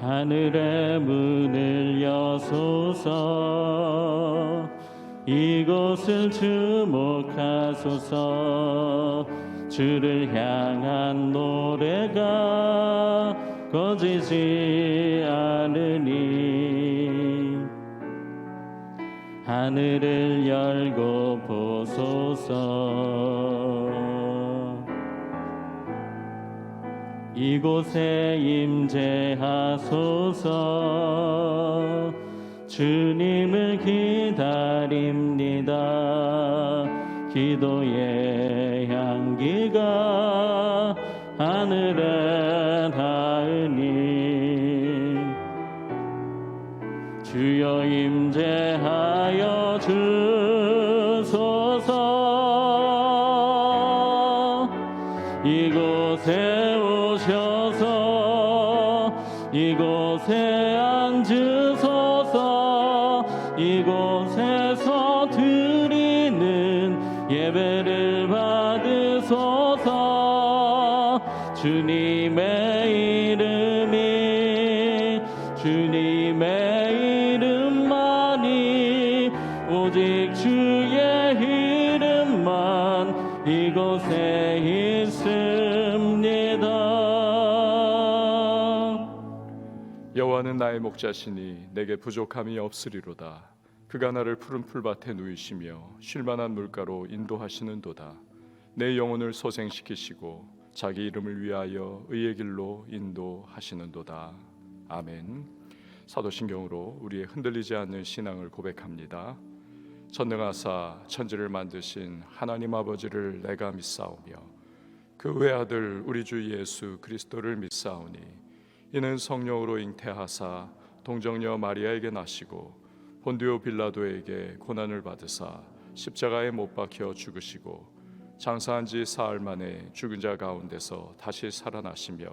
하늘의 문을 여소서. 이곳을 주목하소서. 주를 향한 노래가 꺼지지 않으니 하늘을 열고 보소서. 이곳에 임재하소서. 주님을 기다립니다. 기도의 향기가 하늘에 닿으니 주여 임재하여 주소서. 이곳에 오셔서 이곳에 앉으소서. 이곳에서 드리는 예배를 받으소서. 주님의 이름만이 오직 주의 이름만 이곳에 있습니다. 여호와는 나의 목자시니 내게 부족함이 없으리로다. 그가 나를 푸른 풀밭에 누이시며 쉴만한 물가로 인도하시는도다. 내 영혼을 소생시키시고 자기 이름을 위하여 의의 길로 인도하시는도다. 아멘. 사도신경으로 우리의 흔들리지 않는 신앙을 고백합니다. 전능하사 천지를 만드신 하나님 아버지를 내가 믿사오며 그 외아들 우리 주 예수 그리스도를 믿사오니 이는 성령으로 잉태하사 동정녀 마리아에게 나시고 본디오 빌라도에게 고난을 받으사 십자가에 못 박혀 죽으시고 장사한 지 사흘 만에 죽은 자 가운데서 다시 살아나시며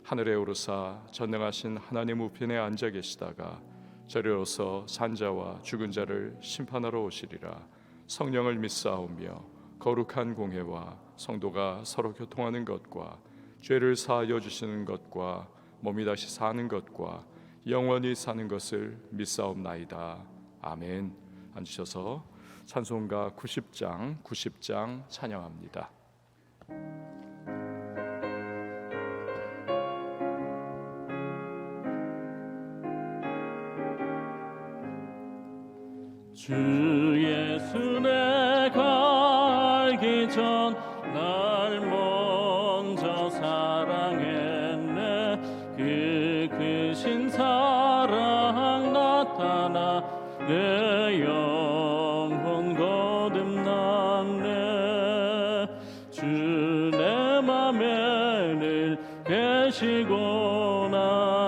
하늘에 오르사 전능하신 하나님 우편에 앉아 계시다가 저리로서 산자와 죽은 자를 심판하러 오시리라. 성령을 믿사오며 거룩한 공회와 성도가 서로 교통하는 것과 죄를 사하여 주시는 것과 몸이 다시 사는 것과 영원히 사는 것을 믿사옵나이다. 아멘. 앉으셔서 찬송가 90장 찬양합니다. 주 예수 내가 알기 전 날 먼저 사랑했네. 그 크신 사랑 나타나 내 영혼 거듭났네. 주 내 맘에 늘 계시구나.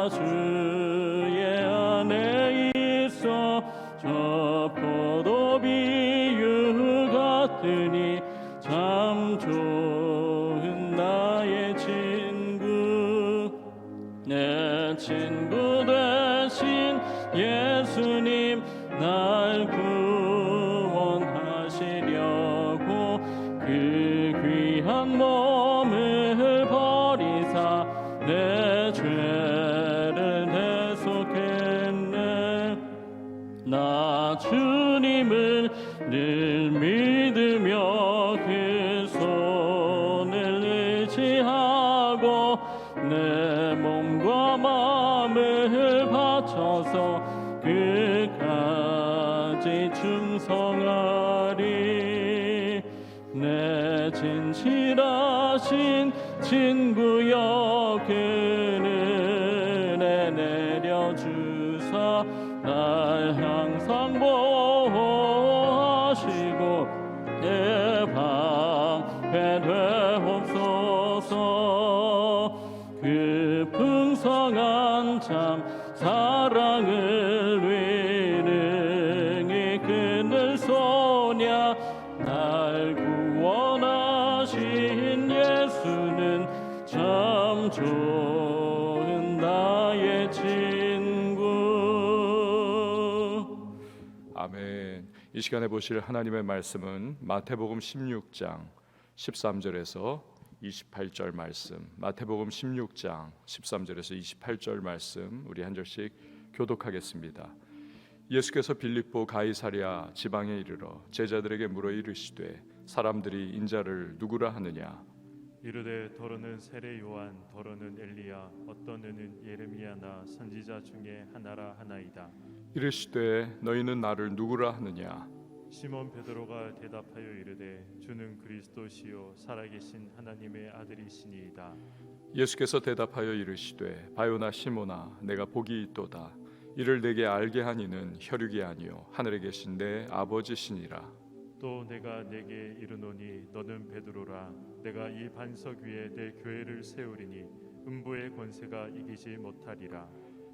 주의 안에 있어 저 포도 비유 같으니 참 좋은 나의 친구. 내 친구 되신 예수님 날 구원하시려고 그 귀한 몸을 버리사 내 죄를 대속했네. 나 주님을 늘 믿으며 그 손을 의지하고 내 몸과 마음을 바쳐서 끝까지 충성하리. 내 진실하신 친구여 그 은혜 내려주사 날 항상 보호하시고 내 방패 되옵소서. 그 풍성한 참 사랑을 위능히 그늘 소냐 날 구원하신 예수는 참 좋은 나의 친구. 아멘. 이 시간에 보실 하나님의 말씀은 마태복음 16장 13절에서 28절 말씀, 마태복음 16장 13절에서 28절 말씀 우리 한 절씩 교독하겠습니다. 예수께서 빌립보 가이사랴 지방에 이르러 제자들에게 물어 이르시되 사람들이 인자를 누구라 하느냐? 이르되 더러는 세례 요한, 더러는 엘리야, 어떤 이는 예레미야나 선지자 중에 하나라 하나이다. 이르시되 너희는 나를 누구라 하느냐? 시몬 베드로가 대답하여 이르되 주는 그리스도시요 살아계신 하나님의 아들이시니이다. 예수께서 대답하여 이르시되 바요나 시모나 내가 복이 있도다. 이를 내게 알게 한 이는 혈육이 아니요 하늘에 계신 내 아버지시니라. 또 내가 내게 이르노니 너는 베드로라. 내가 이 반석 위에 내 교회를 세우리니 음부의 권세가 이기지 못하리라.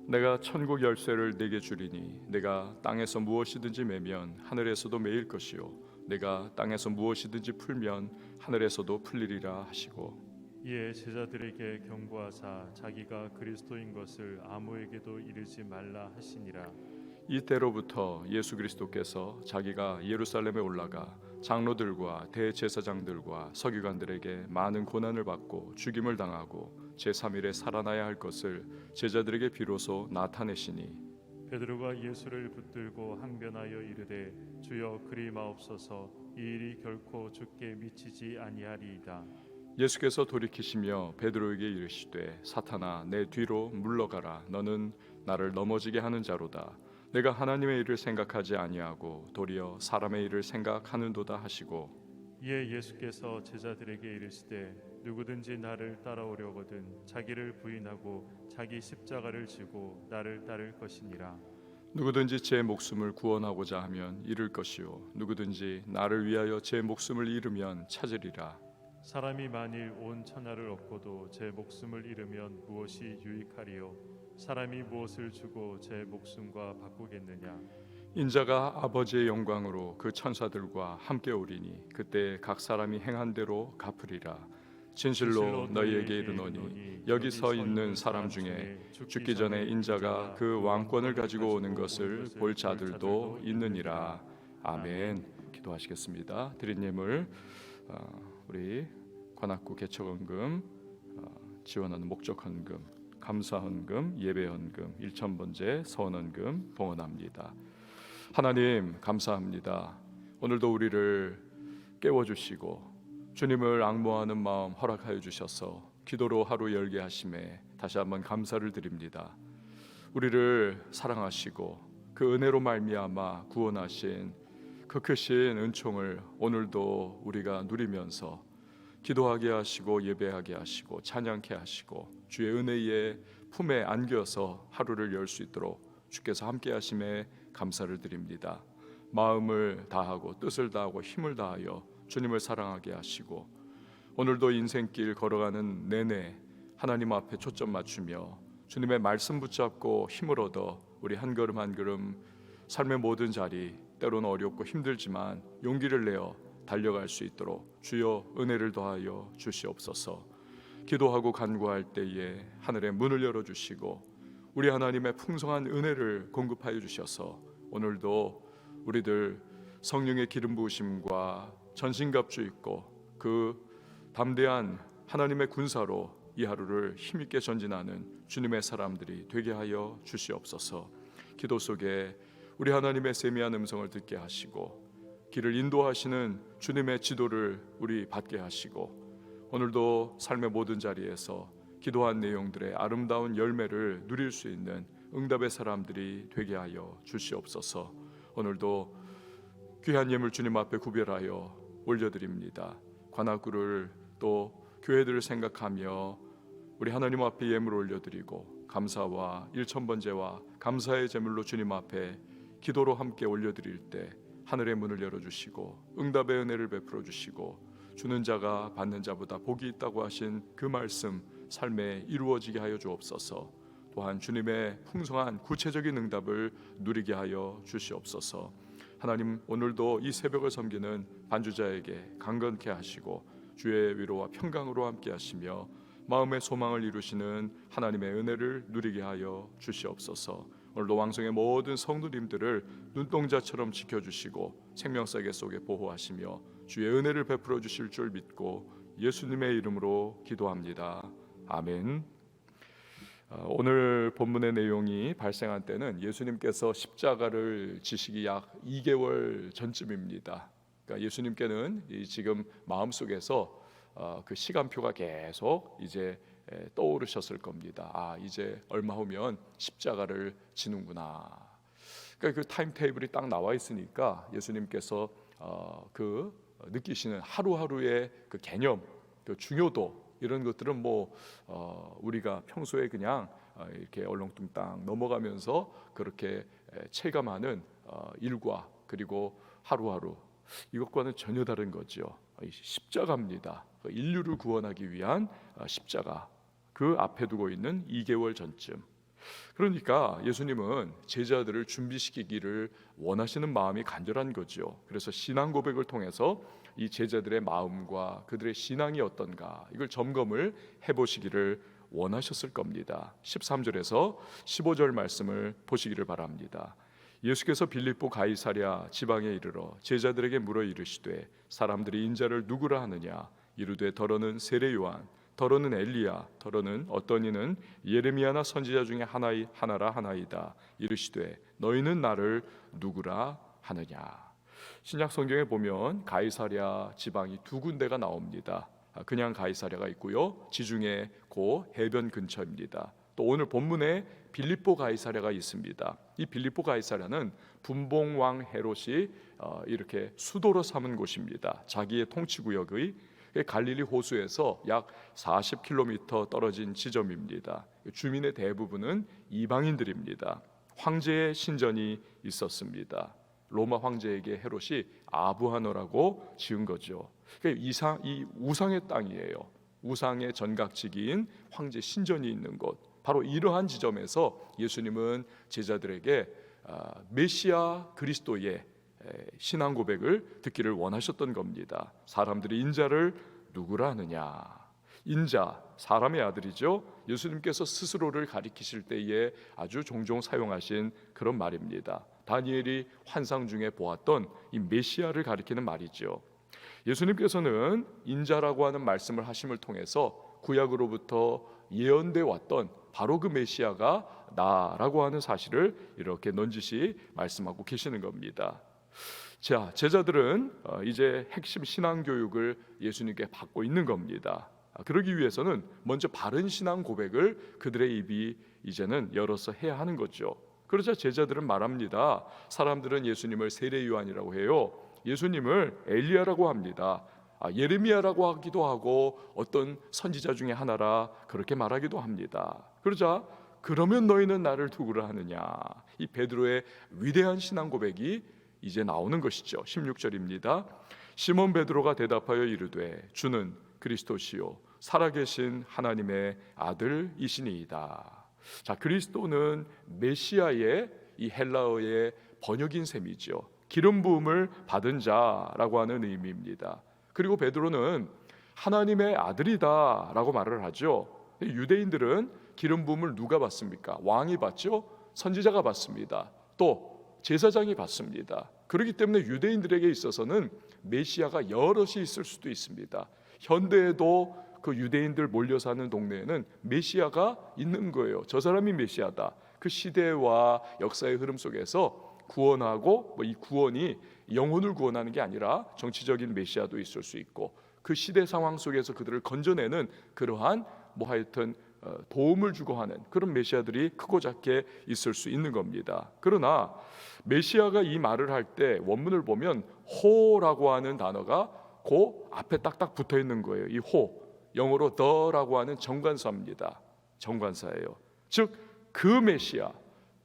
내가 천국 열쇠를 내게 주리니 내가 땅에서 무엇이든지 매면 하늘에서도 매일 것이요 내가 땅에서 무엇이든지 풀면 하늘에서도 풀리리라 하시고 이에 제자들에게 경고하사 자기가 그리스도인 것을 아무에게도 이르지 말라 하시니라. 이때로부터 예수 그리스도께서 자기가 예루살렘에 올라가 장로들과 대제사장들과 서기관들에게 많은 고난을 받고 죽임을 당하고 제3일에 살아나야 할 것을 제자들에게 비로소 나타내시니 베드로가 예수를 붙들고 항변하여 이르되 주여 그리 마옵소서, 이 일이 결코 주께 미치지 아니하리이다. 예수께서 돌이키시며 베드로에게 이르시되 사탄아 내 뒤로 물러가라. 너는 나를 넘어지게 하는 자로다. 내가 하나님의 일을 생각하지 아니하고 도리어 사람의 일을 생각하는도다 하시고 이에 예수께서 제자들에게 이르시되 누구든지 나를 따라오려거든 자기를 부인하고 자기 십자가를 지고 나를 따를 것이니라. 누구든지 제 목숨을 구원하고자 하면 잃을 것이요 누구든지 나를 위하여 제 목숨을 잃으면 찾으리라. 사람이 만일 온 천하를 얻고도 제 목숨을 잃으면 무엇이 유익하리요? 사람이 무엇을 주고 제 목숨과 바꾸겠느냐? 인자가 아버지의 영광으로 그 천사들과 함께 오리니 그때 각 사람이 행한 대로 갚으리라. 진실로 너희에게 이르노니 여기 서 있는 사람 중에 죽기 전에 인자가 그 왕권을 가지고 오는 것을 볼 자들도 있느니라. 아멘. 기도하시겠습니다. 드린 예물 우리 관악구 개척헌금 지원하는 목적헌금, 감사헌금, 예배헌금, 일천번제, 서원헌금 봉헌합니다. 하나님 감사합니다. 오늘도 우리를 깨워주시고 주님을 앙모하는 마음 허락하여 주셔서 기도로 하루 열게 하심에 다시 한번 감사를 드립니다. 우리를 사랑하시고 그 은혜로 말미암아 구원하신 그 크신 은총을 오늘도 우리가 누리면서 기도하게 하시고 예배하게 하시고 찬양케 하시고 주의 은혜의 품에 안겨서 하루를 열 수 있도록 주께서 함께 하심에 감사를 드립니다. 마음을 다하고 뜻을 다하고 힘을 다하여 주님을 사랑하게 하시고 오늘도 인생길 걸어가는 내내 하나님 앞에 초점 맞추며 주님의 말씀 붙잡고 힘을 얻어 우리 한 걸음 한 걸음 삶의 모든 자리 때로는 어렵고 힘들지만 용기를 내어 달려갈 수 있도록 주여 은혜를 더하여 주시옵소서. 기도하고 간구할 때에 하늘의 문을 열어주시고 우리 하나님의 풍성한 은혜를 공급하여 주셔서 오늘도 우리들 성령의 기름 부으심과 전신갑주 입고 그 담대한 하나님의 군사로 이 하루를 힘있게 전진하는 주님의 사람들이 되게 하여 주시옵소서. 기도 속에 우리 하나님의 세미한 음성을 듣게 하시고 길을 인도하시는 주님의 지도를 우리 받게 하시고 오늘도 삶의 모든 자리에서 기도한 내용들의 아름다운 열매를 누릴 수 있는 응답의 사람들이 되게 하여 주시옵소서. 오늘도 귀한 예물 주님 앞에 구별하여 올려드립니다. 관악구를 또 교회들을 생각하며 우리 하나님 앞에 예물 올려드리고 감사와 일천번제와 감사의 제물로 주님 앞에 기도로 함께 올려드릴 때 하늘의 문을 열어주시고 응답의 은혜를 베풀어 주시고 주는 자가 받는 자보다 복이 있다고 하신 그 말씀 삶에 이루어지게 하여 주옵소서. 또한 주님의 풍성한 구체적인 응답을 누리게 하여 주시옵소서. 하나님 오늘도 이 새벽을 섬기는 반주자에게 강건케 하시고 주의 위로와 평강으로 함께 하시며 마음의 소망을 이루시는 하나님의 은혜를 누리게 하여 주시옵소서. 오늘도 왕성의 모든 성도님들을 눈동자처럼 지켜주시고 생명사계 속에 보호하시며 주의 은혜를 베풀어 주실 줄 믿고 예수님의 이름으로 기도합니다. 아멘. 오늘 본문의 내용이 발생한 때는 예수님께서 십자가를 지시기 약 2개월 전쯤입니다. 그러니까 예수님께는 지금 마음속에서 그 시간표가 계속 이제 떠오르셨을 겁니다. 이제 얼마 후면 십자가를 지는구나. 그러니까 그 타임 테이블이 딱 나와 있으니까 예수님께서 그 느끼시는 하루하루의 그 개념, 그 중요도 이런 것들은 우리가 평소에 그냥 이렇게 얼렁뚱땅 넘어가면서 그렇게 체감하는 일과 그리고 하루하루 이것과는 전혀 다른 거죠. 십자가입니다. 인류를 구원하기 위한 십자가, 그 앞에 두고 있는 2개월 전쯤. 그러니까 예수님은 제자들을 준비시키기를 원하시는 마음이 간절한 거죠. 그래서 신앙 고백을 통해서 이 제자들의 마음과 그들의 신앙이 어떤가 이걸 점검을 해보시기를 원하셨을 겁니다. 13절에서 15절 말씀을 보시기를 바랍니다. 예수께서 빌립보 가이사랴 지방에 이르러 제자들에게 물어 이르시되 사람들이 인자를 누구라 하느냐 이르되 더러는 세례 요한 더러는 엘리야 더러는 어떤 이는 예레미야나 선지자 중에 하나라 하나이다 이르시되 너희는 나를 누구라 하느냐. 신약 성경에 보면 가이사랴 지방이 두 군데가 나옵니다. 그냥 가이사랴가 있고요, 지중해 고 해변 근처입니다. 또 오늘 본문에 빌립보 가이사랴가 있습니다. 이 빌립보 가이사랴는 분봉왕 헤롯이 이렇게 수도로 삼은 곳입니다. 자기의 통치구역의 갈릴리 호수에서 약 40km 떨어진 지점입니다. 주민의 대부분은 이방인들입니다. 황제의 신전이 있었습니다. 로마 황제에게 헤롯이 아부하너라고 지은 거죠. 이 우상의 땅이에요. 우상의 전각지기인 황제 신전이 있는 곳, 바로 이러한 지점에서 예수님은 제자들에게 메시아 그리스도의 신앙 고백을 듣기를 원하셨던 겁니다. 사람들이 인자를 누구라 하느냐. 인자, 사람의 아들이죠. 예수님께서 스스로를 가리키실 때에 아주 종종 사용하신 그런 말입니다. 다니엘이 환상 중에 보았던 이 메시아를 가리키는 말이죠. 예수님께서는 인자라고 하는 말씀을 하심을 통해서 구약으로부터 예언돼 왔던 바로 그 메시아가 나라고 하는 사실을 이렇게 넌지시 말씀하고 계시는 겁니다. 자, 제자들은 이제 핵심 신앙 교육을 예수님께 받고 있는 겁니다. 그러기 위해서는 먼저 바른 신앙 고백을 그들의 입이 이제는 열어서 해야 하는 거죠. 그러자 제자들은 말합니다. 사람들은 예수님을 세례 요한이라고 해요. 예수님을 엘리야라고 합니다. 예레미야라고 하기도 하고 어떤 선지자 중에 하나라 그렇게 말하기도 합니다. 그러자 그러면 너희는 나를 누구라 하느냐. 이 베드로의 위대한 신앙 고백이 이제 나오는 것이죠. 16절입니다. 시몬 베드로가 대답하여 이르되 주는 그리스도시요 살아계신 하나님의 아들이시니이다. 자, 그리스도는 메시아의 이 헬라어의 번역인 셈이죠. 기름 부음을 받은 자라고 하는 의미입니다. 그리고 베드로는 하나님의 아들이다라고 말을 하죠. 유대인들은 기름 부음을 누가 받습니까? 왕이 받죠. 선지자가 받습니다. 또 제사장이 받습니다. 그렇기 때문에 유대인들에게 있어서는 메시아가 여럿이 있을 수도 있습니다. 현대에도 그 유대인들 몰려 사는 동네에는 메시아가 있는 거예요. 저 사람이 메시아다. 그 시대와 역사의 흐름 속에서 구원하고 이 구원이 영혼을 구원하는 게 아니라 정치적인 메시아도 있을 수 있고 그 시대 상황 속에서 그들을 건져내는 그러한 하여튼 도움을 주고 하는 그런 메시아들이 크고 작게 있을 수 있는 겁니다. 그러나 메시아가 이 말을 할 때 원문을 보면 호라고 하는 단어가 그 앞에 딱딱 붙어 있는 거예요. 이 호, 영어로 더라고 하는 정관사입니다. 정관사예요. 즉 그 메시아,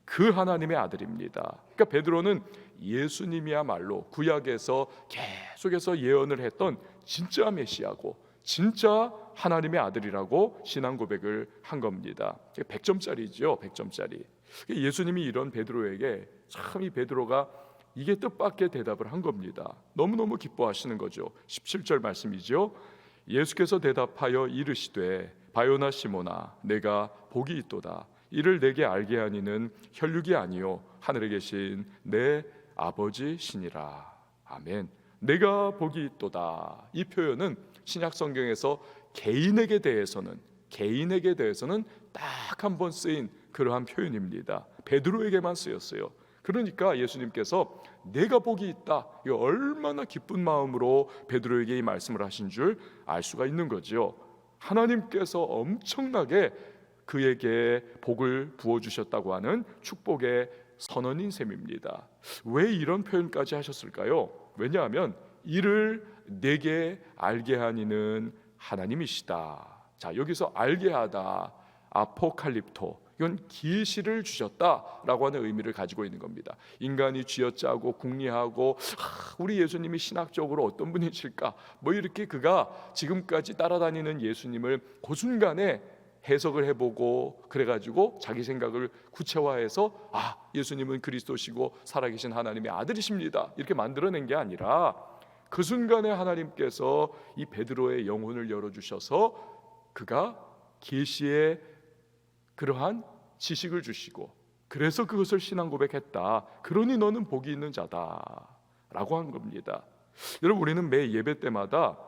그 하나님의 아들입니다. 그러니까 베드로는 예수님이야말로 구약에서 계속해서 예언을 했던 진짜 메시아고 진짜 하나님의 아들이라고 신앙 고백을 한 겁니다. 100점짜리죠. 100점짜리. 예수님이 이런 베드로에게 참 이 베드로가 이게 뜻밖의 대답을 한 겁니다. 너무너무 기뻐하시는 거죠. 17절 말씀이죠. 예수께서 대답하여 이르시되 바요나 시모나 내가 복이 있도다. 이를 내게 알게 하니는 혈육이 아니요 하늘에 계신 내 아버지시니라. 아멘. 내가 복이 있도다. 이 표현은 신약 성경에서 개인에게 대해서는 딱 한 번 쓰인 그러한 표현입니다. 베드로에게만 쓰였어요. 그러니까 예수님께서 내가 복이 있다, 이거 얼마나 기쁜 마음으로 베드로에게 이 말씀을 하신 줄 알 수가 있는 거죠. 하나님께서 엄청나게 그에게 복을 부어주셨다고 하는 축복의 선언인 셈입니다. 왜 이런 표현까지 하셨을까요? 왜냐하면 이를 내게 알게 하니는 하나님이시다. 자, 여기서 알게 하다, 아포칼립토, 이건 계시를 주셨다라고 하는 의미를 가지고 있는 겁니다. 인간이 쥐어짜고 궁리하고 우리 예수님이 신학적으로 어떤 분이실까, 뭐 이렇게 그가 지금까지 따라다니는 예수님을 그 순간에 해석을 해보고 그래가지고 자기 생각을 구체화해서 예수님은 그리스도시고 살아계신 하나님의 아들이십니다, 이렇게 만들어낸 게 아니라 그 순간에 하나님께서 이 베드로의 영혼을 열어주셔서 그가 계시의 그러한 지식을 주시고, 그래서 그것을 신앙 고백했다. 그러니 너는 복이 있는 자다라고 한 겁니다. 여러분, 우리는 매 예배 때마다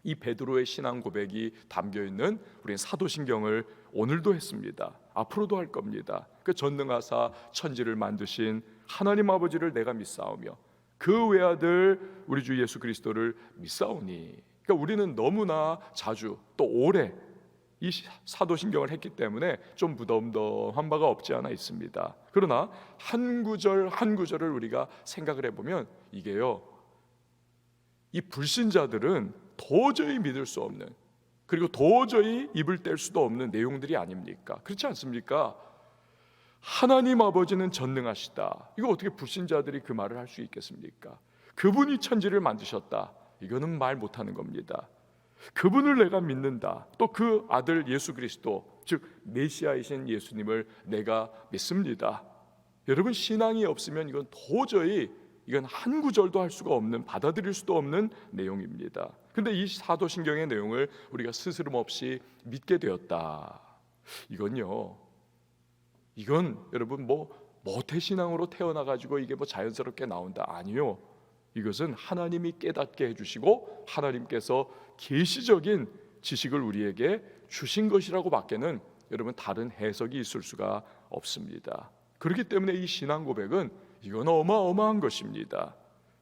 이 베드로의 신앙 고백이 담겨 있는 우리는 사도신경을 오늘도 했습니다. 앞으로도 할 겁니다. 그 전능하사 천지를 만드신 하나님 아버지를 내가 믿사오며 그 외아들 우리 주 예수 그리스도를 믿사오니. 그러니까 우리는 너무나 자주 또 오래 이 사도신경을 했기 때문에 좀 무덤덤한 바가 없지 않아 있습니다. 그러나 한 구절 한 구절을 우리가 생각을 해보면 이게요, 이 불신자들은 도저히 믿을 수 없는, 그리고 도저히 입을 뗄 수도 없는 내용들이 아닙니까? 그렇지 않습니까? 하나님 아버지는 전능하시다. 이거 어떻게 불신자들이 그 말을 할 수 있겠습니까? 그분이 천지를 만드셨다. 이거는 말 못하는 겁니다. 그분을 내가 믿는다. 또 그 아들 예수 그리스도, 즉 메시아이신 예수님을 내가 믿습니다. 여러분, 신앙이 없으면 이건 도저히 한 구절도 할 수가 없는, 받아들일 수도 없는 내용입니다. 근데 이 사도신경의 내용을 우리가 스스럼 없이 믿게 되었다. 이건 여러분 모태신앙으로 태어나가지고 이게 자연스럽게 나온다, 아니요. 이것은 하나님이 깨닫게 해주시고 하나님께서 계시적인 지식을 우리에게 주신 것이라고 밖에는 여러분 다른 해석이 있을 수가 없습니다. 그렇기 때문에 이 신앙 고백은 이건 어마어마한 것입니다.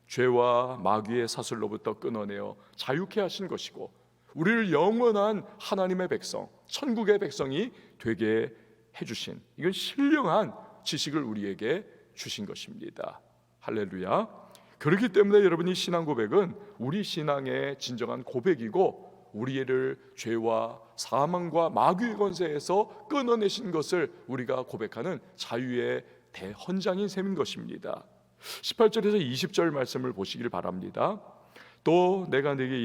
죄와 마귀의 사슬로부터 끊어내어 자유케 하신 것이고, 우리를 영원한 하나님의 백성, 천국의 백성이 되게 해주신, 이건 신령한 지식을 우리에게 주신 것입니다. 할렐루야. 그렇기 때문에 여러분, 이 신앙 고백은 우리 신앙의 진정한 고백이고, 우리를 죄와 사망과 마귀의 권세에서 끊어내신 것을 우리가 고백하는 자유의 대헌장인 셈인 것입니다. 18절에서 20절 말씀을 보시길 바랍니다. 또 내가 네게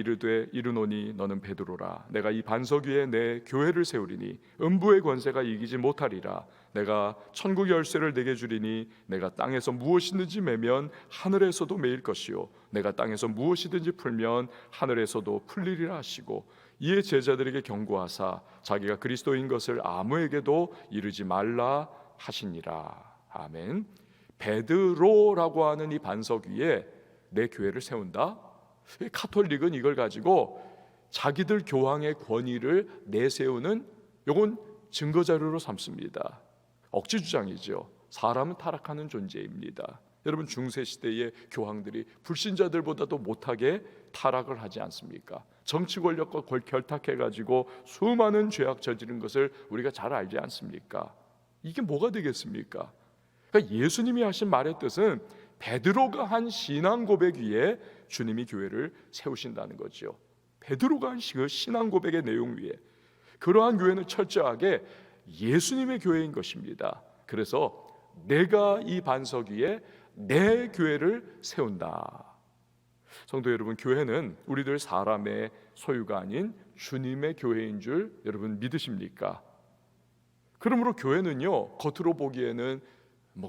이르노니 너는 베드로라. 내가 이 반석 위에 내 교회를 세우리니 음부의 권세가 이기지 못하리라. 내가 천국 열쇠를 네게 주리니 내가 땅에서 무엇이든지 매면 하늘에서도 매일 것이요 내가 땅에서 무엇이든지 풀면 하늘에서도 풀리리라 하시고, 이에 제자들에게 경고하사 자기가 그리스도인 것을 아무에게도 이르지 말라 하시니라. 아멘. 베드로라고 하는 이 반석 위에 내 교회를 세운다. 카톨릭은 이걸 가지고 자기들 교황의 권위를 내세우는, 요건 증거 자료로 삼습니다. 억지 주장이죠. 사람은 타락하는 존재입니다. 여러분, 중세 시대의 교황들이 불신자들보다도 못하게 타락을 하지 않습니까? 정치 권력과 결탁해 가지고 수많은 죄악 저지른 것을 우리가 잘 알지 않습니까? 이게 뭐가 되겠습니까? 그러니까 예수님이 하신 말의 뜻은 베드로가 한 신앙 고백 위에 주님이 교회를 세우신다는 거죠. 베드로가 한 그 신앙 고백의 내용 위에, 그러한 교회는 철저하게 예수님의 교회인 것입니다. 그래서 내가 이 반석 위에 내 교회를 세운다. 성도 여러분, 교회는 우리들 사람의 소유가 아닌 주님의 교회인 줄 여러분 믿으십니까? 그러므로 교회는요, 겉으로 보기에는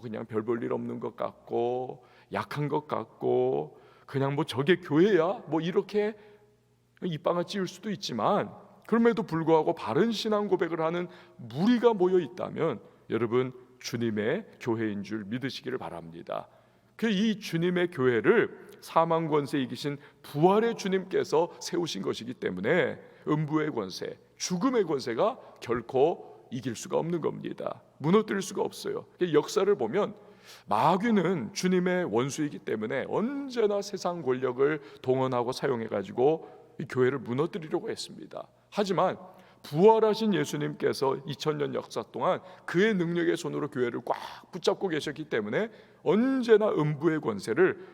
그냥 별 볼 일 없는 것 같고 약한 것 같고 그냥 저게 교회야? 이렇게 입방아 찌울 수도 있지만, 그럼에도 불구하고 바른 신앙 고백을 하는 무리가 모여 있다면 여러분 주님의 교회인 줄 믿으시기를 바랍니다. 이 주님의 교회를 사망 권세 이기신 부활의 주님께서 세우신 것이기 때문에 음부의 권세, 죽음의 권세가 결코 이길 수가 없는 겁니다. 무너뜨릴 수가 없어요. 역사를 보면 마귀는 주님의 원수이기 때문에 언제나 세상 권력을 동원하고 사용해가지고 이 교회를 무너뜨리려고 했습니다. 하지만 부활하신 예수님께서 2000년 역사 동안 그의 능력의 손으로 교회를 꽉 붙잡고 계셨기 때문에 언제나 음부의 권세를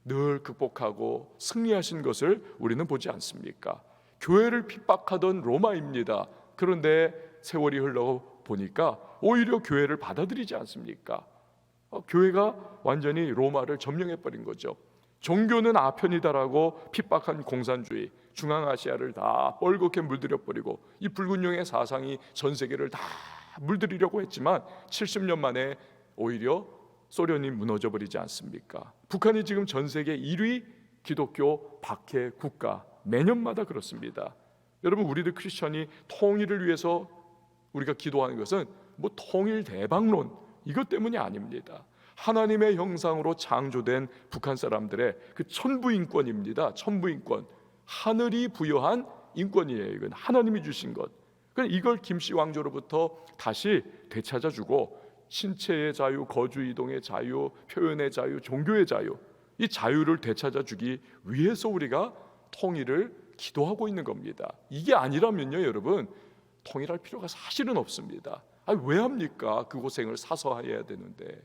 늘 극복하고 승리하신 것을 우리는 보지 않습니까? 교회를 핍박하던 로마입니다. 그런데 세월이 흘러보니까 오히려 교회를 받아들이지 않습니까? 교회가 완전히 로마를 점령해버린 거죠. 종교는 아편이다라고 핍박한 공산주의, 중앙아시아를 다 뻘겋게 물들여버리고 이 붉은 용의 사상이 전 세계를 다 물들이려고 했지만 70년 만에 오히려 소련이 무너져버리지 않습니까? 북한이 지금 전 세계 1위 기독교 박해 국가, 매년마다 그렇습니다. 여러분, 우리들 크리스천이 통일을 위해서 우리가 기도하는 것은 뭐 통일 대박론 이것 때문이 아닙니다. 하나님의 형상으로 창조된 북한 사람들의 그 천부인권입니다. 천부인권, 하늘이 부여한 인권이에요. 이건 하나님이 주신 것. 그러니까 이걸 김씨 왕조로부터 다시 되찾아주고 신체의 자유, 거주 이동의 자유, 표현의 자유, 종교의 자유, 이 자유를 되찾아주기 위해서 우리가 통일을 기도하고 있는 겁니다. 이게 아니라면요, 여러분, 통일할 필요가 사실은 없습니다. 왜 합니까? 그 고생을 사서 해야 되는데.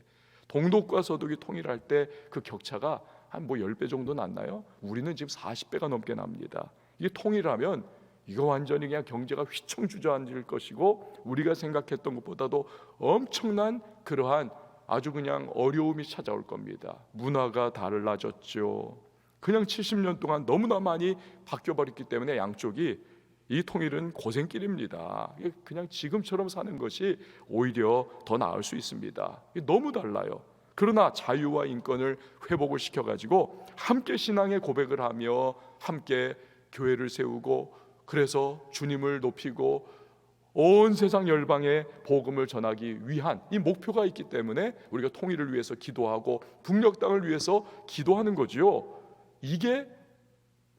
동독과 서독이 통일할 때 그 격차가 한 10배 정도 났나요? 우리는 지금 40배가 넘게 납니다. 이게 통일하면 이거 완전히 그냥 경제가 휘청주저앉을 것이고 우리가 생각했던 것보다도 엄청난 그러한 아주 그냥 어려움이 찾아올 겁니다. 문화가 달라졌죠. 그냥 70년 동안 너무나 많이 바뀌어버렸기 때문에 양쪽이 이 통일은 고생길입니다. 그냥 지금처럼 사는 것이 오히려 더 나을 수 있습니다. 너무 달라요. 그러나 자유와 인권을 회복을 시켜가지고 함께 신앙의 고백을 하며 함께 교회를 세우고 그래서 주님을 높이고 온 세상 열방에 복음을 전하기 위한 이 목표가 있기 때문에 우리가 통일을 위해서 기도하고 북녘 땅을 위해서 기도하는 거지요. 이게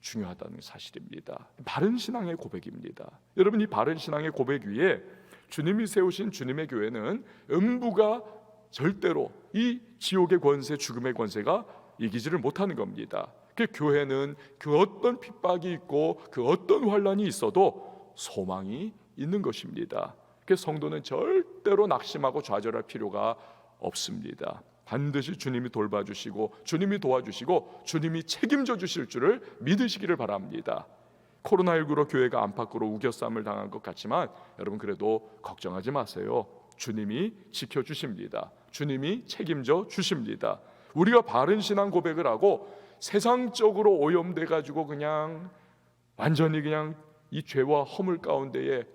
중요하다는 사실입니다. 바른 신앙의 고백입니다. 여러분, 이 바른 신앙의 고백 위에 주님이 세우신 주님의 교회는 음부가 절대로 이 지옥의 권세, 죽음의 권세가 이기지를 못하는 겁니다. 그 교회는 그 어떤 핍박이 있고 그 어떤 환란이 있어도 소망이 있는 것입니다. 그 성도는 절대로 낙심하고 좌절할 필요가 없습니다. 반드시 주님이 돌봐주시고 주님이 도와주시고 주님이 책임져 주실 줄을 믿으시기를 바랍니다. 코로나19로 교회가 안팎으로 우겨쌈을 당한 것 같지만 여러분, 그래도 걱정하지 마세요. 주님이 지켜주십니다. 주님이 책임져 주십니다. 우리가 바른 신앙 고백을 하고 세상적으로 오염돼 가지고 그냥 완전히 그냥 이 죄와 허물 가운데에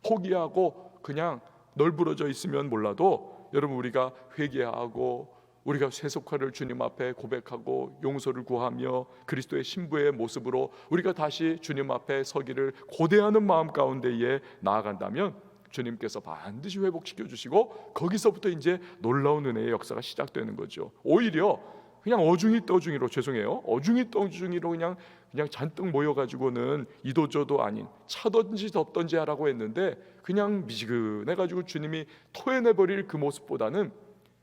포기하고 그냥 널브러져 있으면 몰라도 여러분, 우리가 회개하고 우리가 세속화를 주님 앞에 고백하고 용서를 구하며 그리스도의 신부의 모습으로 우리가 다시 주님 앞에 서기를 고대하는 마음 가운데에 나아간다면 주님께서 반드시 회복시켜 주시고 거기서부터 이제 놀라운 은혜의 역사가 시작되는 거죠. 오히려 그냥 어중이 떠중이로, 죄송해요, 어중이 떠중이로 그냥 잔뜩 모여가지고는 이도저도 아닌 차든지 덮든지 하라고 했는데 그냥 미지근해가지고 주님이 토해내버릴 그 모습보다는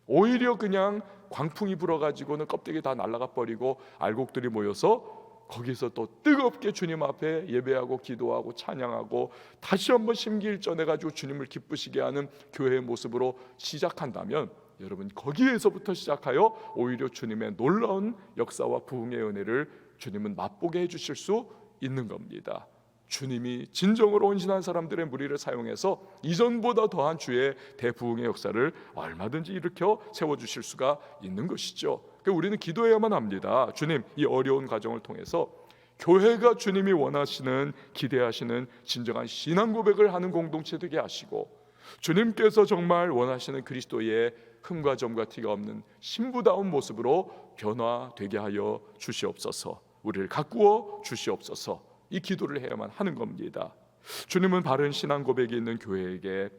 오히려 그냥 광풍이 불어가지고는 껍데기 다 날아가 버리고 알곡들이 모여서 거기서 또 뜨겁게 주님 앞에 예배하고 기도하고 찬양하고 다시 한번 심기일전해가지고 주님을 기쁘시게 하는 교회의 모습으로 시작한다면 여러분, 거기에서부터 시작하여 오히려 주님의 놀라운 역사와 부흥의 은혜를 주님은 맛보게 해주실 수 있는 겁니다. 주님이 진정으로 온신한 사람들의 무리를 사용해서 이전보다 더한 주의 대부흥의 역사를 얼마든지 일으켜 세워주실 수가 있는 것이죠. 그러니까 우리는 기도해야만 합니다. 주님, 이 어려운 과정을 통해서 교회가 주님이 원하시는, 기대하시는 진정한 신앙 고백을 하는 공동체 되게 하시고 주님께서 정말 원하시는 그리스도의 흠과 점과 티가 없는 신부다운 모습으로 변화되게 하여 주시옵소서. 우리를 가꾸어 주시옵소서. 이 기도를 해야만 하는 겁니다. 주님은 바른 신앙 고백이 있는 교회에게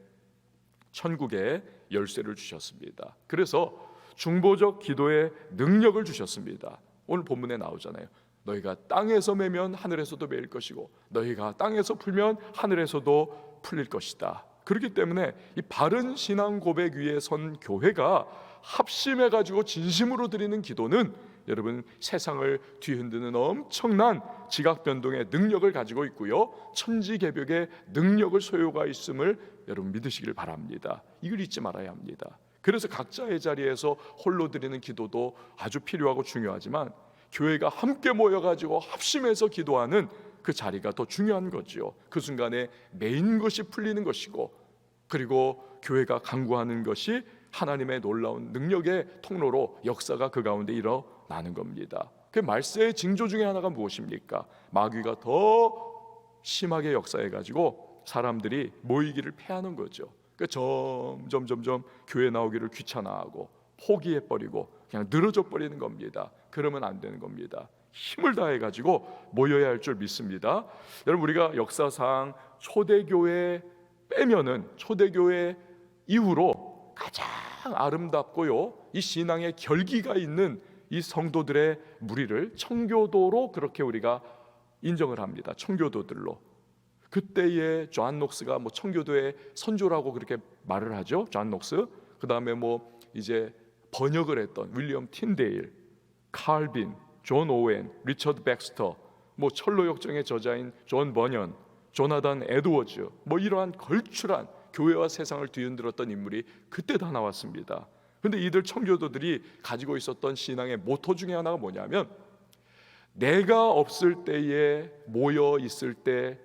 천국의 열쇠를 주셨습니다. 그래서 중보적 기도의 능력을 주셨습니다. 오늘 본문에 나오잖아요. 너희가 땅에서 매면 하늘에서도 매일 것이고 너희가 땅에서 풀면 하늘에서도 풀릴 것이다. 그렇기 때문에 이 바른 신앙 고백 위에 선 교회가 합심해 가지고 진심으로 드리는 기도는 여러분 세상을 뒤흔드는 엄청난 지각 변동의 능력을 가지고 있고요, 천지개벽의 능력을 소유가 있음을 여러분 믿으시길 바랍니다. 이걸 잊지 말아야 합니다. 그래서 각자의 자리에서 홀로 드리는 기도도 아주 필요하고 중요하지만 교회가 함께 모여가지고 합심해서 기도하는 그 자리가 더 중요한 거죠. 그 순간에 매인 것이 풀리는 것이고, 그리고 교회가 간구하는 것이 하나님의 놀라운 능력의 통로로 역사가 그 가운데 일어나는 겁니다. 그 말세의 징조 중에 하나가 무엇입니까? 마귀가 더 심하게 역사해가지고 사람들이 모이기를 패하는 거죠. 점점 교회 나오기를 귀찮아하고 포기해버리고 그냥 늘어져 버리는 겁니다. 그러면 안 되는 겁니다. 힘을 다해가지고 모여야 할 줄 믿습니다. 여러분, 우리가 역사상 초대교회 빼면은 초대교회 이후로 가장 아름답고요, 이 신앙의 결기가 있는 이 성도들의 무리를 청교도로 그렇게 우리가 인정을 합니다. 청교도들로. 그때의 존 녹스가 청교도의 선조라고 그렇게 말을 하죠. 존 녹스. 그 다음에 이제 번역을 했던 윌리엄 틴데일, 칼빈, 존 오웬, 리처드 백스터, 철로역정의 저자인 존 버년, 조나단 에드워즈, 이러한 걸출한 교회와 세상을 뒤흔들었던 인물이 그때 다 나왔습니다. 그런데 이들 청교도들이 가지고 있었던 신앙의 모토 중에 하나가 뭐냐면, 내가 없을 때에 모여 있을 때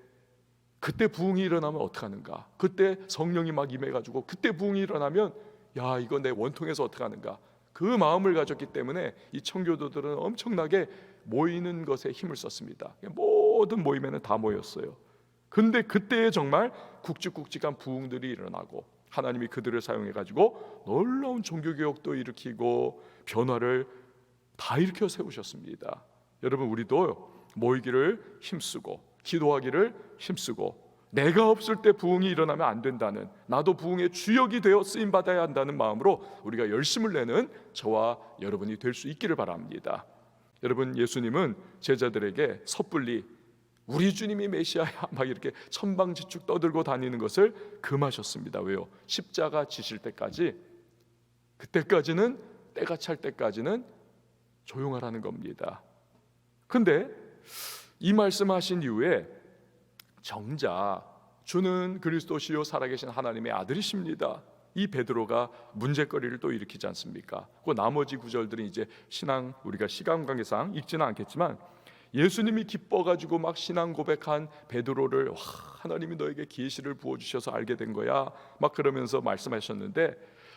그때 부흥이 일어나면 어떡하는가, 그때 성령이 막 임해가지고 그때 부흥이 일어나면 야, 이거 내 원통해서 어떡하는가, 그 마음을 가졌기 때문에 이 청교도들은 엄청나게 모이는 것에 힘을 썼습니다. 모든 모임에는 다 모였어요. 근데 그때에 정말 굵직굵직한 부흥들이 일어나고 하나님이 그들을 사용해가지고 놀라운 종교개혁도 일으키고 변화를 다 일으켜 세우셨습니다. 여러분, 우리도 모이기를 힘쓰고 기도하기를 힘쓰고, 내가 없을 때 부흥이 일어나면 안 된다는, 나도 부흥의 주역이 되어 쓰임받아야 한다는 마음으로 우리가 열심을 내는 저와 여러분이 될 수 있기를 바랍니다. 여러분, 예수님은 제자들에게 섣불리 우리 주님이 메시아야 막 이렇게 천방지축 떠들고 다니는 것을 금하셨습니다. 왜요? 십자가 지실 때까지, 그때까지는, 때가 찰 때까지는 조용하라는 겁니다. 근데 이 말씀하신 이후에 정작 주는 그리스도시요 살아계신 하나님의 아들이십니다, 이 베드로가 문제거리를 또 일으키지 않습니까? 그 나머지 구절들은 이제 우리가 시간 관계상 읽지는 않겠지만, 예수님이 기뻐가지고 막 신앙 고백한 베드로를 하나님이 너에게 계시를 부어주셔서 알게 된 거야 막 그러면서 말씀하셨는데,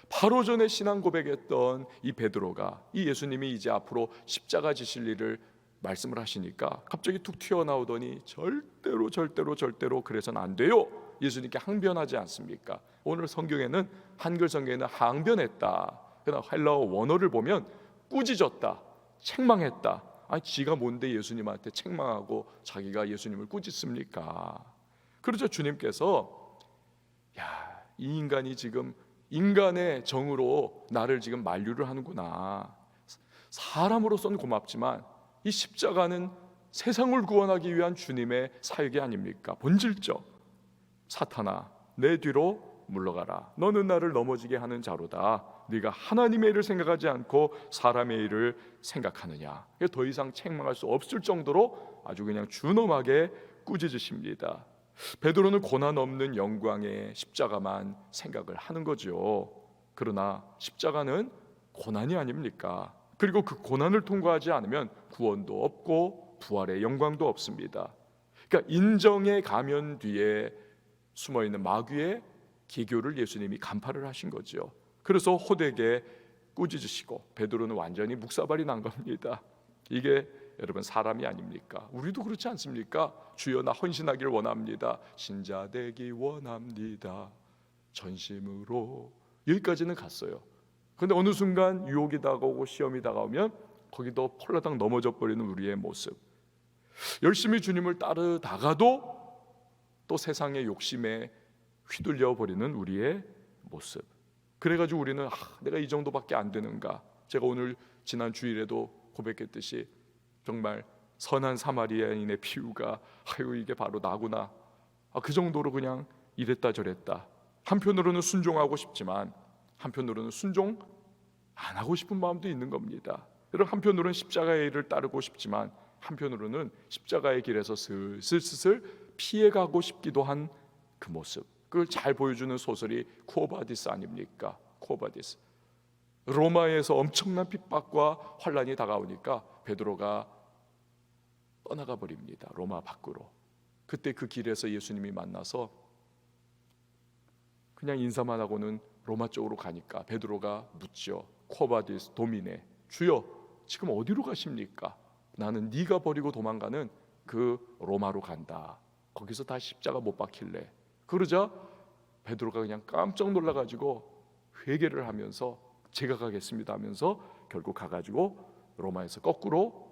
바로 전에 신앙 고백했던 이 베드로가 이 예수님이 이제 앞으로 십자가 지실 일을 말씀을 하시니까 갑자기 툭 튀어나오더니 절대로 그래서는 안 돼요, 예수님께 항변하지 않습니까? 오늘 성경에는, 한글 성경에는 항변했다, 그러나 헬라어 원어를 보면 꾸짖었다, 책망했다. 아니, 지가 뭔데 예수님한테 책망하고 자기가 예수님을 꾸짖습니까? 그렇죠. 주님께서 이 인간이 지금 인간의 정으로 나를 지금 만류를 하는구나. 사람으로서는 고맙지만 이 십자가는 세상을 구원하기 위한 주님의 사역이 아닙니까? 본질적. 사탄아, 내 뒤로 물러가라. 너는 나를 넘어지게 하는 자로다. 네가 하나님의 일을 생각하지 않고 사람의 일을 생각하느냐. 더 이상 책망할 수 없을 정도로 아주 그냥 준엄하게 꾸짖으십니다. 베드로는 고난 없는 영광의 십자가만 생각을 하는 거죠. 그러나 십자가는 고난이 아닙니까? 그리고 그 고난을 통과하지 않으면 구원도 없고 부활의 영광도 없습니다. 그러니까 인정의 가면 뒤에 숨어있는 마귀의 기교를 예수님이 간파를 하신 거죠. 그래서 호되게 꾸짖으시고 베드로는 완전히 묵사발이 난 겁니다. 이게 여러분 사람이 아닙니까? 우리도 그렇지 않습니까? 주여 나 헌신하기를 원합니다. 신자 되기 원합니다. 전심으로. 여기까지는 갔어요. 그런데 어느 순간 유혹이 다가오고 시험이 다가오면 거기도 폴라당 넘어져 버리는 우리의 모습. 열심히 주님을 따르다가도 또 세상의 욕심에 휘둘려 버리는 우리의 모습. 그래가지고 우리는 내가 이 정도밖에 안 되는가. 제가 오늘 지난 주일에도 고백했듯이 정말 선한 사마리아인의 비유가 아유 이게 바로 나구나. 그 정도로 그냥 이랬다 저랬다. 한편으로는 순종하고 싶지만 한편으로는 순종 안 하고 싶은 마음도 있는 겁니다. 여러분, 한편으로는 십자가의 일을 따르고 싶지만 한편으로는 십자가의 길에서 슬슬 피해가고 싶기도 한 그 모습, 그걸 잘 보여주는 소설이 쿠오바디스 아닙니까? 쿠오바디스. 로마에서 엄청난 핍박과 환란이 다가오니까 베드로가 떠나가 버립니다. 로마 밖으로. 그때 그 길에서 예수님이 만나서 그냥 인사만 하고는 로마 쪽으로 가니까 베드로가 묻죠. 쿠오바디스 도미네, 주여 지금 어디로 가십니까? 나는 네가 버리고 도망가는 그 로마로 간다. 거기서 다 십자가 못 박힐래. 그러자 베드로가 그냥 깜짝 놀라가지고 회개를 하면서 제가 가겠습니다 하면서 결국 가가지고 로마에서 거꾸로,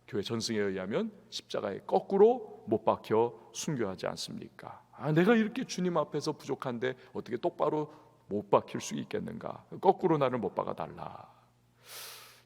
교회 전승에 의하면 십자가에 거꾸로 못 박혀 순교하지 않습니까? 내가 이렇게 주님 앞에서 부족한데 어떻게 똑바로 못 박힐 수 있겠는가? 거꾸로 나를 못 박아 달라.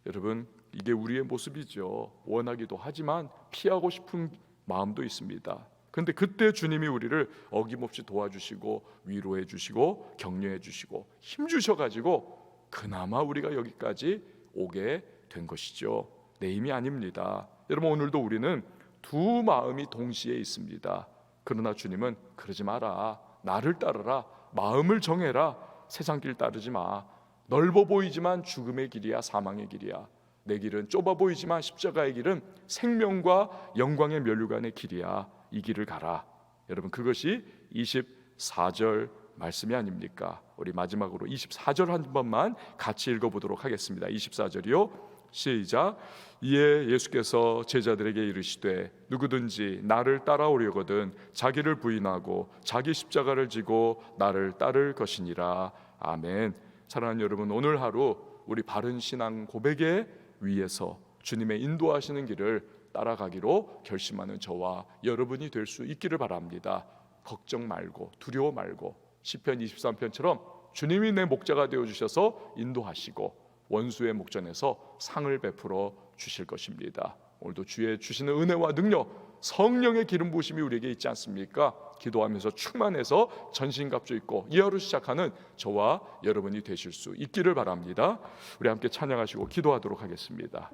여러분, 이게 우리의 모습이죠. 원하기도 하지만 피하고 싶은 마음도 있습니다. 근데 그때 주님이 우리를 어김없이 도와주시고 위로해 주시고 격려해 주시고 힘 주셔가지고 그나마 우리가 여기까지 오게 된 것이죠. 내 힘이 아닙니다. 여러분, 오늘도 우리는 두 마음이 동시에 있습니다. 그러나 주님은 그러지 마라, 나를 따르라, 마음을 정해라, 세상 길 따르지 마. 넓어 보이지만 죽음의 길이야, 사망의 길이야. 내 길은 좁아 보이지만 십자가의 길은 생명과 영광의 면류관의 길이야. 이 길을 가라. 여러분, 그것이 24절 말씀이 아닙니까? 우리 마지막으로 24절 한 번만 같이 읽어보도록 하겠습니다. 24절이요, 시작. 이에 예수께서 제자들에게 이르시되 누구든지 나를 따라오려거든 자기를 부인하고 자기 십자가를 지고 나를 따를 것이니라. 아멘. 사랑하는 여러분, 오늘 하루 우리 바른 신앙 고백의 위에서 주님의 인도하시는 길을 따라가기로 결심하는 저와 여러분이 될 수 있기를 바랍니다. 걱정 말고 두려워 말고 시편 23편처럼 주님이 내 목자가 되어주셔서 인도하시고 원수의 목전에서 상을 베풀어 주실 것입니다. 오늘도 주의 주시는 은혜와 능력, 성령의 기름 부으심이 우리에게 있지 않습니까? 기도하면서 충만해서 전신갑주 입고 이 하루 시작하는 저와 여러분이 되실 수 있기를 바랍니다. 우리 함께 찬양하시고 기도하도록 하겠습니다.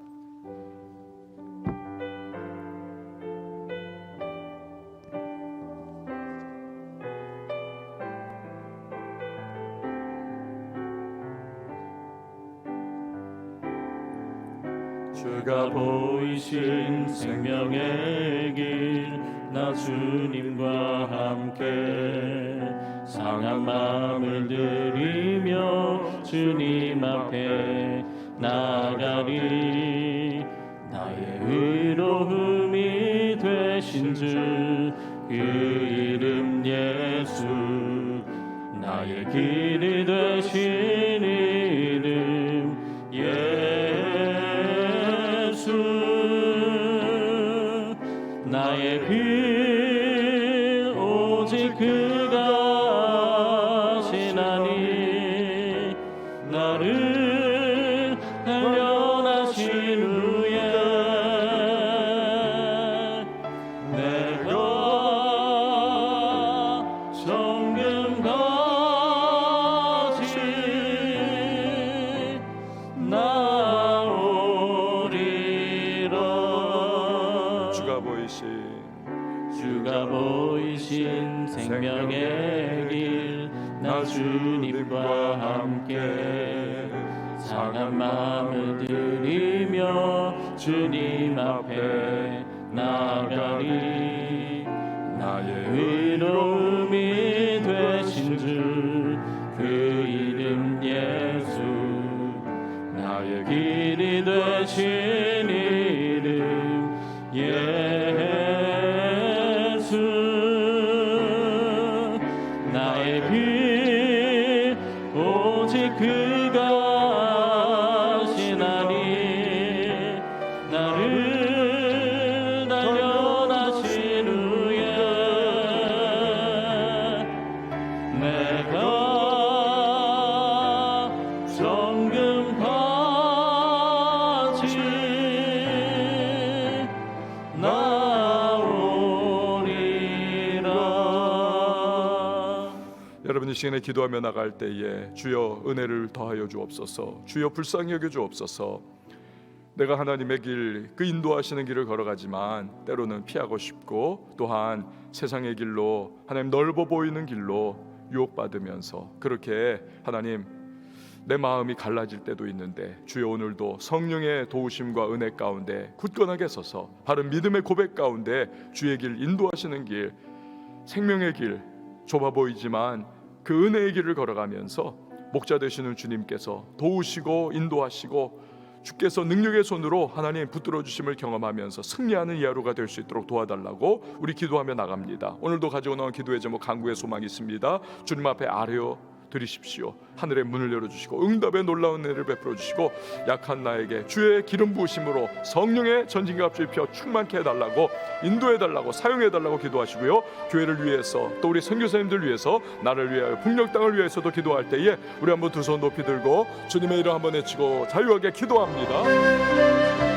주가 보이신 생명의 길, 나 주님과 함께 상한 마음을 들이며 주님 앞에 나가리. 나의 의로움이 되신 주, 그 이름 예수, 나의 길이 되신 이름 예수. 나의 길 오직 그가 하시나니, 나를 단련하신 후에 내가 정금같이 나오리라. 주가 보이신 생명의 길, 나 주님과 함께 상한 마음을 들이며 주님 앞에 나가리. 나의 의로움이 되신 주, 그 이름 예수, 나의 길이 되신 이름 예수. 나의 길 오직 그가 하시나니, 나를 단련하신 시간에 기도하며 나갈 때에 주여 은혜를 더하여 주옵소서, 주여 불쌍히 여겨 주옵소서. 내가 하나님의 길, 그 인도하시는 길을 걸어가지만 때로는 피하고 싶고 또한 세상의 길로, 하나님 넓어 보이는 길로 유혹받으면서 그렇게 하나님 내 마음이 갈라질 때도 있는데, 주여 오늘도 성령의 도우심과 은혜 가운데 굳건하게 서서 바른 믿음의 고백 가운데 주의 길, 인도하시는 길, 생명의 길, 좁아 보이지만 그 은혜의 길을 걸어가면서 목자 되시는 주님께서 도우시고 인도하시고 주께서 능력의 손으로 하나님 붙들어 주심을 경험하면서 승리하는 이 하루가 될 수 있도록 도와달라고 우리 기도하며 나갑니다. 오늘도 가지고 나온 기도의 제목 간구의 소망이 있습니다. 주님 앞에 아뢰어 드리십시오. 하늘의 문을 열어주시고 응답의 놀라운 은혜를 베풀어 주시고 약한 나에게 주의 기름 부으심으로 성령의 전진과 합주의 피어 충만케 해달라고, 인도해달라고, 사용해달라고 기도하시고요. 교회를 위해서 또 우리 선교사님들 위해서, 나를 위하여, 북녘 땅을 위해서도 기도할 때에 우리 한번 두 손 높이 들고 주님의 이름 한번 외치고 자유하게 기도합니다.